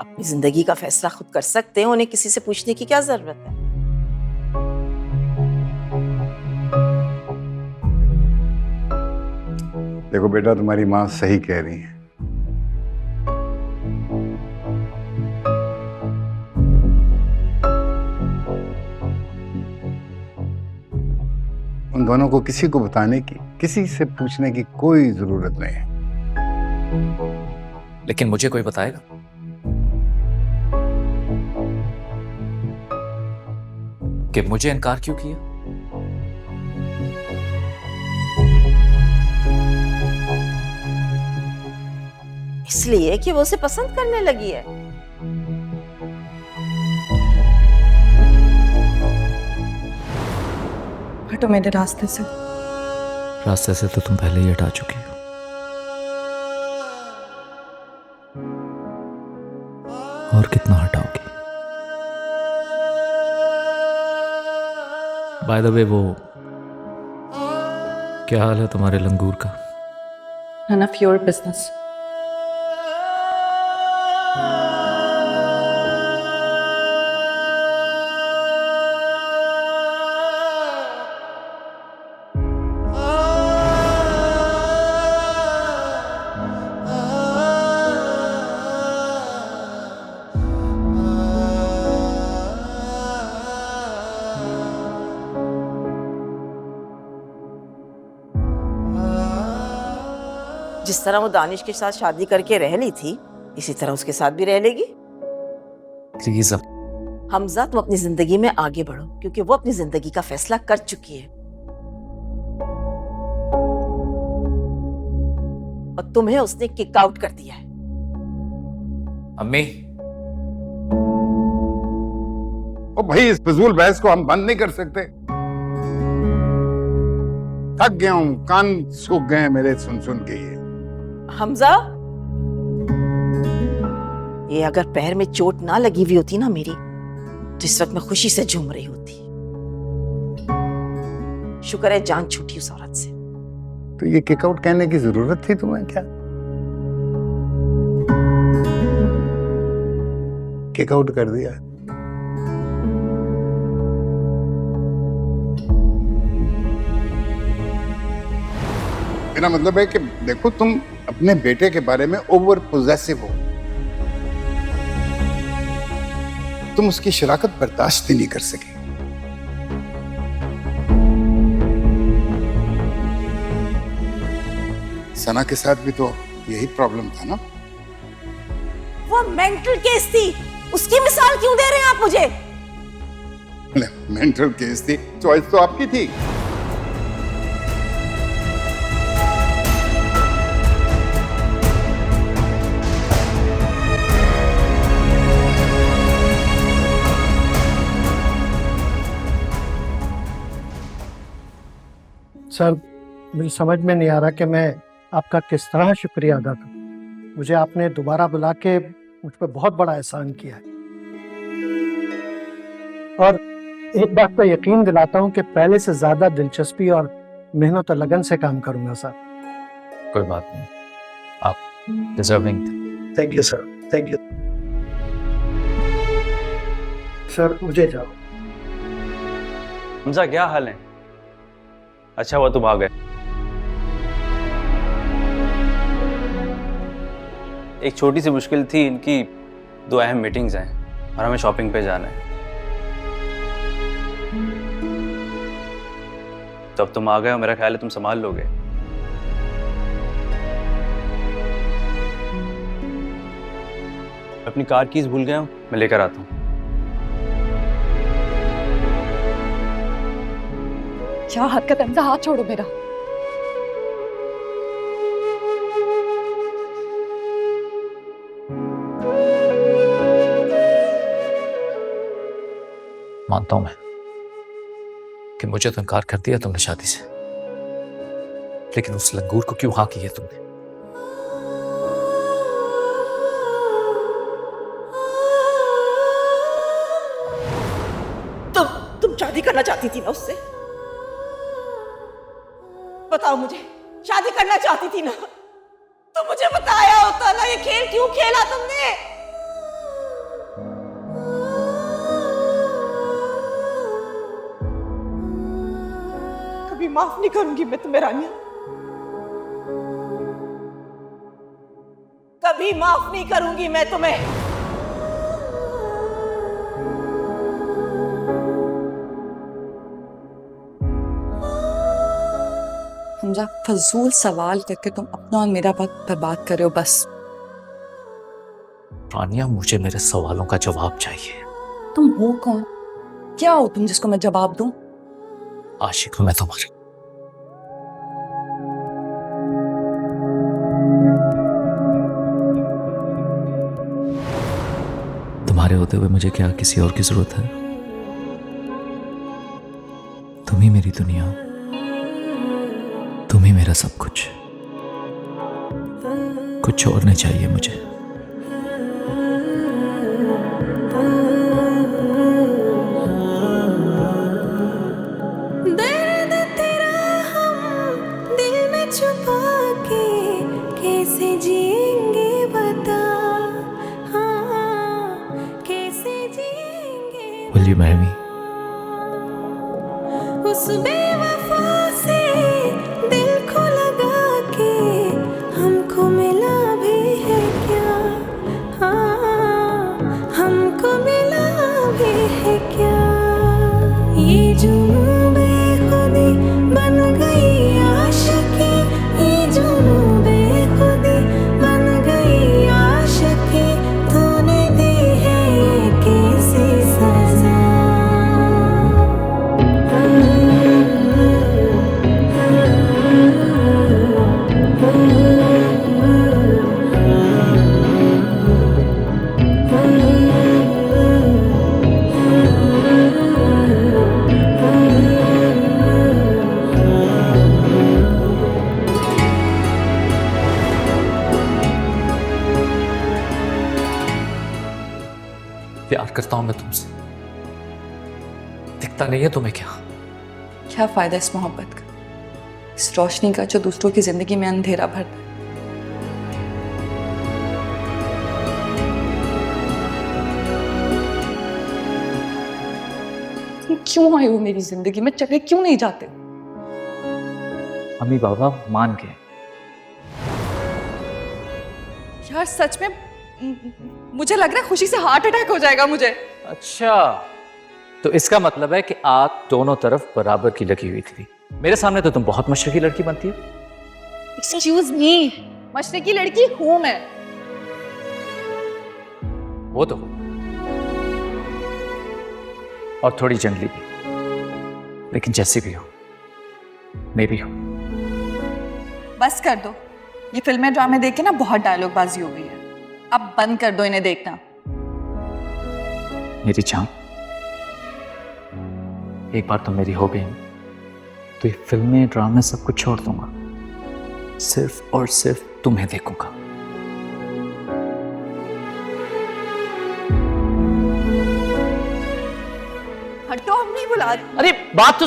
अपनी जिंदगी का फैसला खुद कर सकते हैं, उन्हें किसी से पूछने की क्या जरूरत है। देखो बेटा, तुम्हारी माँ सही कह रही है। उन दोनों को किसी को बताने की, किसी से पूछने की कोई जरूरत नहीं है। लेकिन मुझे कोई बताएगा? कि मुझे इनकार क्यों किया? इसलिए कि वो उसे पसंद करने लगी है। हटो मेरे रास्ते से। रास्ते से तो तुम पहले ही हटा चुकी हो। और कितना हटाओगी? बाय द वे, वो क्या हाल है तुम्हारे लंगूर का? None of your business. जिस तरह वो दानिश के साथ शादी करके रह ली थी, इसी तरह उसके साथ भी रह लेगी। प्लीज अब हमजा, तुम अपनी जिंदगी में आगे बढ़ो, क्योंकि वो अपनी जिंदगी का फैसला कर चुकी है और तुम्हें उसने किक आउट कर दिया है। अम्मी, ओ भाई, इस फिजूल बहस को हम बंद नहीं कर सकते? थक गया हूं, कान सूख गए हैं मेरे सुन सुन के। ये हमजा, ये अगर पैर में चोट ना लगी हुई होती ना मेरी, तो इस वक्त मैं खुशी से झूम रही होती। शुक्र है जान छूटी उस औरत से। तो ये किक आउट कहने की जरूरत थी तुम्हें क्या? किक आउट कर दिया। मेरा मतलब है कि देखो, तुम अपने बेटे के बारे में ओवर पोजेसिव हो। तुम उसकी शराकत बर्दाश्त ही नहीं कर सके। सना के साथ भी तो यही प्रॉब्लम था ना? वो मेंटल केस थी, उसकी मिसाल क्यों दे रहे हैं आप मुझे? मेंटल केस थी, चॉइस तो आपकी थी। सर, मुझे समझ में नहीं आ रहा कि मैं आपका किस तरह शुक्रिया अदा करूं। मुझे आपने दोबारा बुला के मुझ पर बहुत बड़ा एहसान किया है। और एक बात पर यकीन दिलाता हूं कि पहले से ज्यादा दिलचस्पी और मेहनत और लगन से काम करूंगा सर। कोई बात नहीं, आप डिजर्विंग थे। Thank you sir, thank you sir. मुझे जाओ। हमजा, क्या हाल है? अच्छा हुआ तुम आ गए। एक छोटी सी मुश्किल थी, इनकी 2 अहम मीटिंग्स हैं और हमें शॉपिंग पे जाना है। तो अब तुम आ गए हो, मेरा ख्याल है तुम संभाल लोगे। अपनी कार कीज भूल गया हूं, मैं लेकर आता हूं। क्या हरकत हमजा, हाथ छोड़ो मेरा। मानता हूं मैं कि मुझे तो इनकार कर दिया तुमने शादी से, लेकिन उस लंगूर को क्यों हाँ की है तुमने? तुम शादी करना चाहती थी ना उससे? बताओ मुझे, शादी करना चाहती थी ना? तो मुझे बताया होता ना, ये खेल क्यों खेला तुमने? कभी माफ नहीं करूंगी मैं तुम्हें रानिया, कभी माफ नहीं करूंगी मैं तुम्हें। हमजा, फजूल सवाल करके तुम अपना और मेरा वक्त बर्बाद कर रहे हो बस। रानिया, मुझे मेरे सवालों का जवाब चाहिए। तुम हो कौन? क्या हो तुम जिसको मैं जवाब दूं? आशिक हूं मैं तुम्हारा। तुम्हारे होते हुए मुझे क्या किसी और की जरूरत है? तुम ही मेरी दुनिया हो, तुम ही मेरा सब कुछ। कुछ और नहीं चाहिए मुझे। दर्द तेरा हम दिल में छुपा के कैसे जिएंगे बता, हाँ कैसे जिएंगे। Will you marry me? उस बेवफा से दिल को लगा के हमको मिला भी है क्या, हाँ हमको मिला भी है क्या। ये जुनून बेखुदी बन गई आशिकी, ये जुनून बेखुदी बन गई आशिकी, तूने दी है ये कैसी सजा। प्यार करता हूं मैं तुमसे, दिखता नहीं है तुम्हें क्या? क्या फायदा इस मोहब्बत का, इस रोशनी का जो दूसरों की जिंदगी में अंधेरा भरता है। तुम क्यों आए हो मेरी जिंदगी में? चले क्यों नहीं जाते? अम्मी बाबा मान गए। यार सच में मुझे लग रहा है खुशी से हार्ट अटैक हो जाएगा मुझे। अच्छा, तो इसका मतलब है कि आग दोनों तरफ बराबर की लगी हुई थी। मेरे सामने तो तुम बहुत मशरकी लड़की बनती हो। एक्सक्यूज मी, मशरकी लड़की हूं मैं। वो तो हो, और थोड़ी जंगली भी, लेकिन जैसी भी हो मैं भी हूं। बस कर दो, ये फिल्में ड्रामे देख के ना बहुत डायलॉग बाजी हो गई है। अब बंद कर दो इन्हें देखना। मेरी जान, एक बार तो मेरी हो गई तो ये फिल्में ड्रामे सब कुछ छोड़ दूंगा, सिर्फ और सिर्फ तुम्हें देखूंगा। हटो, हम नहीं बुला। अरे बात तो